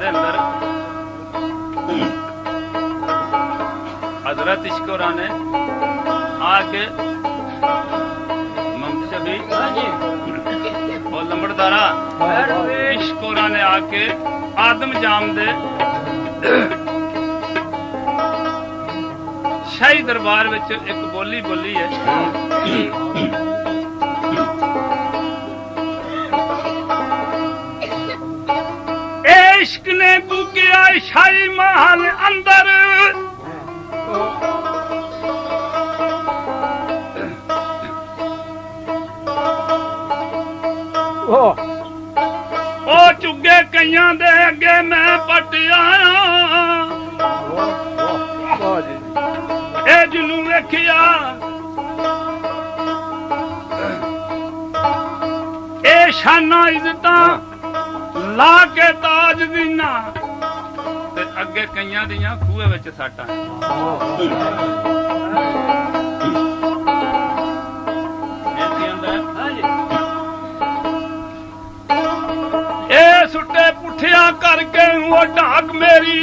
दे अंदर हजरत इश्कोरा ने आके ममशबी और लंबड़दारा इश्कोरा ने आके आदम जाम दे शाही दरबार विच एक बोली बोली है इश्क ने बुकिया शाही महल अंदर ओ चुगे कईयां दे अगे मैं पट आया ए जिन्नू वेखिया ए शाना इज्जतां ला के ताज दीना ते अगे कईयां दियां खूहे विच साटां सुटे पुठिया करके वो ढाक मेरी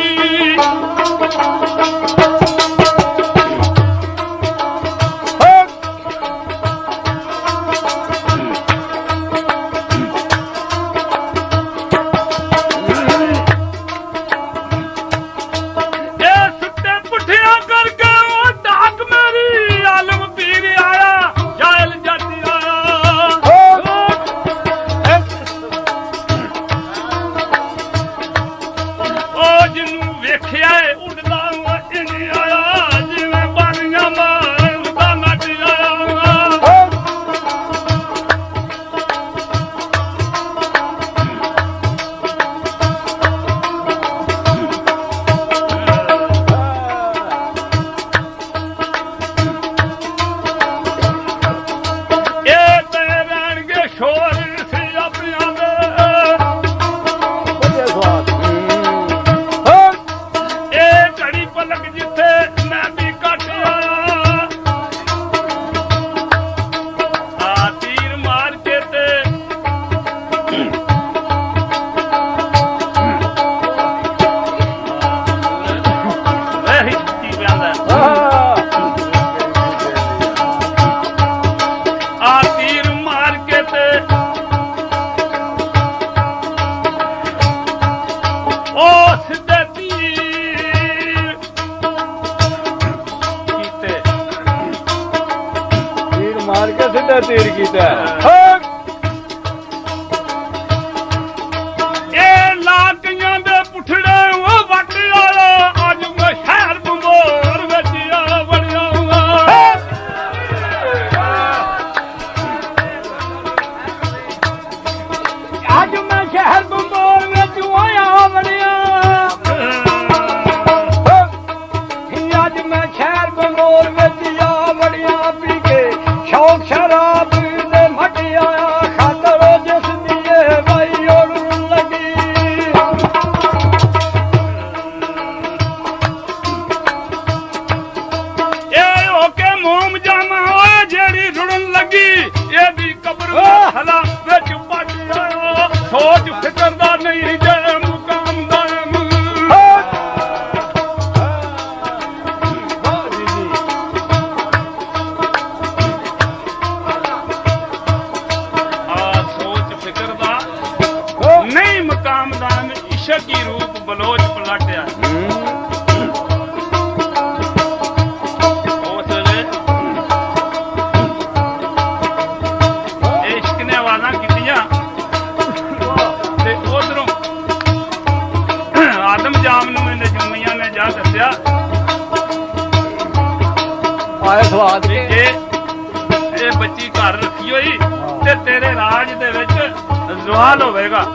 तीर कीता लाकियां दे पुठड़े वो वट आया अज मैं शहर बंबोर विच आया बड़िया अज मैं शहर बंबोर विच आया बड़िया अज मैं शहर बंबोर विच आ बड़िया पी के शौक शराब दे मटिया खातर जिस दिए भाई और लगी ए ओके मोम जाना ओए जेड़ी रुड़न लगी ए दी कब्र हला विच पट आया सोच फिकर दा नहीं जे मुकाम दायम की रूप बलोच पलटिया इश्क ने आवाज़ां कीतियां ते उधरों आदम जाम नूं इहदे जुम्मियां ने जा दस्सिया आए स्वाद ए बच्ची घर रखी होई ते तेरे राज दे विच ज़वाल होवेगा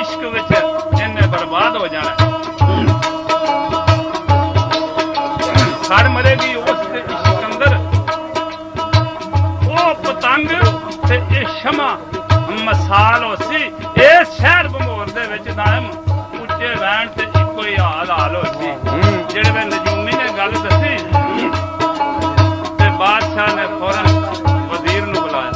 ਇਸ਼ਕ ਵਿੱਚ ਇਹਨੇ ਬਰਬਾਦ ਹੋ ਜਾਣਾ। ਸੜ ਮਰੇਗੀ ਉਸ ਦੇ ਇਸ਼ਕ ਅੰਦਰ ਉਹ ਪਤੰਗ ਤੇ ਇਹ ਸ਼ਮਾ ਮਿਸਾਲ ਹੋਸੀ। ਇਸ ਸ਼ਹਿਰ ਬੰਗੌਰ ਦੇ ਵਿੱਚ ਦਾਇਮ ਉੱਚੇ ਰਹਿਣ ਤੇ ਇੱਕੋ ਹੀ ਹਾਲ ਹੋਸੀ। ਜਿਹੜੇ ਵੇ ਨਜੂਮੀ ਨੇ ਗੱਲ ਦੱਸੀ ਤੇ ਬਾਦਸ਼ਾਹ ਨੇ ਫੌਰਨ ਵਜ਼ੀਰ ਨੂੰ ਬੁਲਾਇਆ।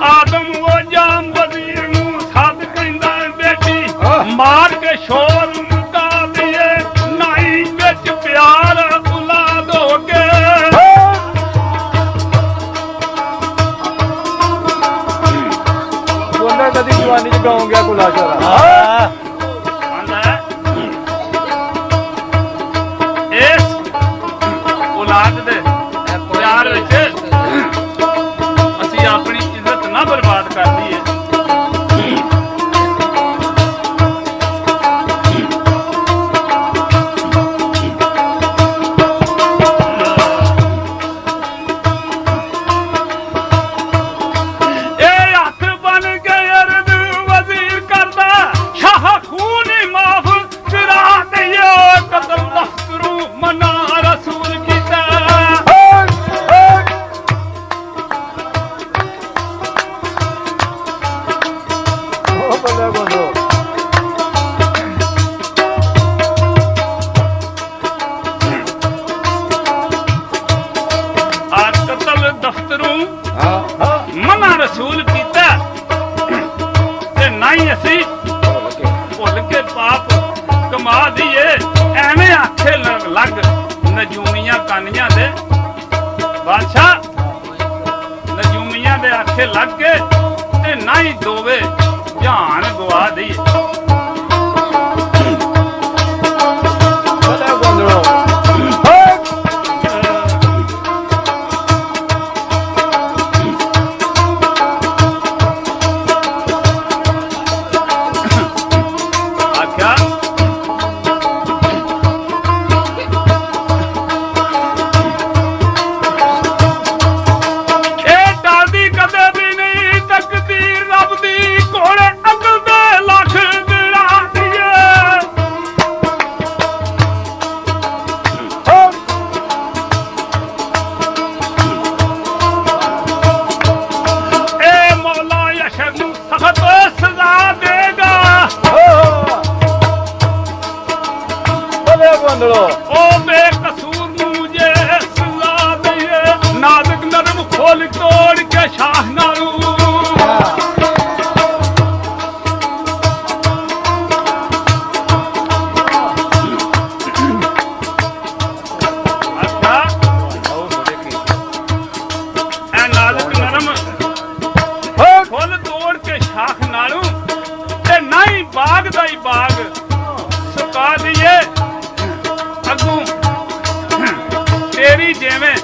ਆਦਮ ਉਹ ਜਾਮ ਵਜ਼ੀਰ ਨੂੰ ਸੱਦ ਕਹਿੰਦਾ ਬੇਟੀ ਮਾਰ ਕੇ ਸ਼ੋਰ ਮੁਕਾ ਦਈਏ ਨਾਈ ਵਿੱਚ ਪਿਆਰ ਔਲਾਦ ਹੋ ਕੇ। ਬੋਲੇ ਕਦੀ ਜਵਾਨੀ ਚ ਗਾਉਂ ਗਿਆ ਕੁਲਾ ਚੋਰਾ। ਇਸ ਔਲਾਦ ਦੇ ਪਿਆਰ ਵਿੱਚ ਅਸੀਂ ਆਪਣੀ ਇੱਜ਼ਤ ਨਾ ਬਰਬਾਦ ਕਰ ਦਈਏ। ਇਹ ਹੱਥ ਬਣ ਕੇ ਅਰਦ ਵਜ਼ੀਰ ਕਰਦਾ ਸ਼ਾਹ ਖੂਨ ਮਾਫ ਕਰਾ ਦਈਏ। ਕਤਲ ਦਸਤਰੂ ਮਨਾ ਰਸੂਲ ਕੀਤਾ। ਬੱਲੇ ਬੰਦੋ ਆ ਕਤਲ ਦਸਤਰੂ ਮਨਾ ਰਸੂਲ ਕੀਤਾ ਤੇ ਨਾ ਹੀ ਅਸੀਂ ਭੁੱਲ ਕੇ ਪਾਪ ਕਮਾ ਦਈਏ। ਐਵੇਂ ਆਖੇ ਲੱਗ ਨਜੂਮੀਆਂ ਕਾਨੀਆਂ ਦੇ ਬਾਦਸ਼ਾਹ ਨਜੂਮੀਆਂ ਦੇ ਆਖੇ ਲੱਗ ਕੇ ਤੇ ਨਾ ਹੀ ਦੋਵੇ ਜਾਨ ਗਵਾ ਦਈਏ। ਬੱਲੇ ਬੰਦੋ ਆਖਿਆ ਇਹ ਟਲਦੀ ਕਦੇ ਵੀ ਨਹੀਂ ਤਕਦੀਰ ਰੱਬ ਦੀ ਕੋਲੇ ਅਕਲ ਦੇ ਲੱਖ ਦਿਲਾ ਦਈਏ। ਇਹ ਮੌਲਾ ਯਸ਼ਰ ਨੂੰ ਸਖਤ ਸਜ਼ਾ ਦੇਗਾ। ਬੱਲੇ ਬੰਦੋ ਉਹ ਬੇਕਸੂਰ ਨੂੰ ਜੇ ਸਜ਼ਾ ਦਈਏ। ਨਾਜ਼ੁਕ ਨਰਮ ਖੋਲ ਤੋੜ ਕੇ ਸ਼ਾਹ ਨਾਲੂ ਅੱਛਾ ਇਹ ਨਾਜ਼ੁਕ ਨਰਮ ਖੋਲ ਤੋੜ ਕੇ ਸ਼ਾਖ ਨਾਲੂ ਤੇ ਨਾ ਹੀ ਬਾਗ ਦਾ ਹੀ ਬਾਗ ਸੁਕਾ ਦਈਏ। ਅੱਗੋਂ ਤੇਰੀ ਜਿਵੇਂ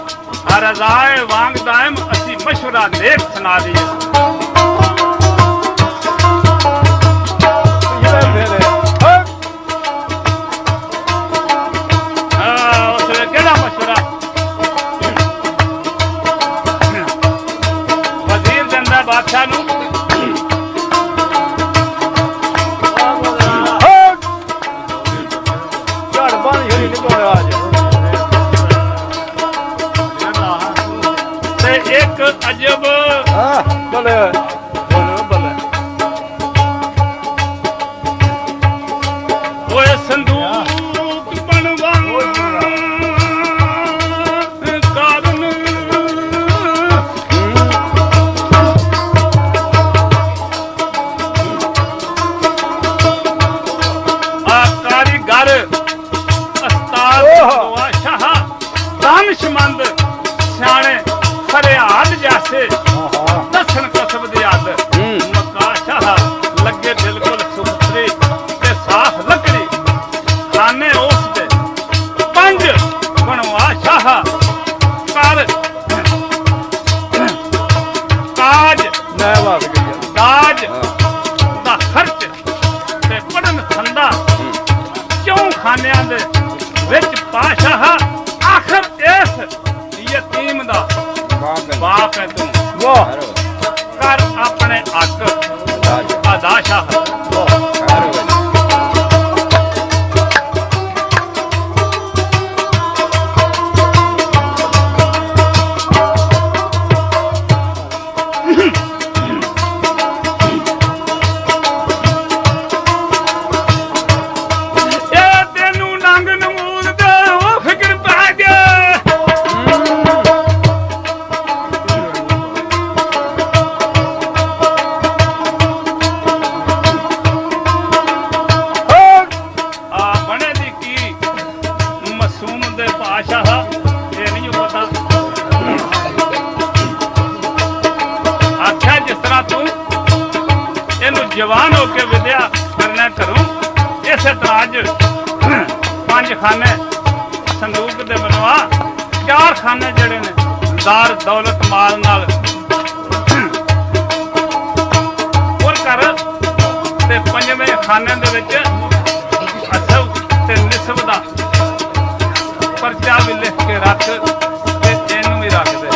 ਰਜ਼ਾਏ ਵਾਂਗ ਦਾਇਮ ਅਸੀਂ ਮਸ਼ਵਰਾ ਨੇਕ ਸੁਣਾ ਦਈਏ। ਉਸ ਵੇਲੇ ਕਿਹੜਾ ਮਸ਼ਵਰਾ ਵਜ਼ੀਰ ਦਿੰਦਾ ਬਾਦਸ਼ਾਹ ਨੂੰ। ਝੜ ਬਣ ਜਿਹੜੀ ਨਿਕਲਿਆ ਅੱਜ ਤੇ ਇੱਕ ਅਜਬ ਬੱਲੇ ਬੱਲੇ ਓਏ ਸੰਦੂਕ ਬਣਵਾਉਣ ਕਾਰਨ ਆ ਕਾਰੀਗਰ ਉਸਤਾਦ ਸ਼ਾਹ ਦਾਨਿਸ਼ਮੰਦ ਸਿਆਣੇ ਫਰਿਆਦ ਜੈਸੇ ਦੱਸਣ ਕਸਬ ਦੇ ਬਾਪ ਹੈ ਤੂੰ ਵਾਹ ਕਰ ਆਪਣੇ ਹੱਕ ਅਦਾ ਸ਼ਾਹ जवान होके विद्या करना करूं इसे तराज 5 खाने संदूक दे बनवा 4 खाने जड़े ने दार दौलत माल नाल और कर ते 5वें खाने दे विच असव ते निस्ब दा परचा भी लिख के रख ते इनू भी रख दे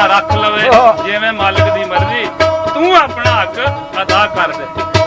रख लवे जिवें मालिक दी मर्जी तू अपना हक अदा कर दे।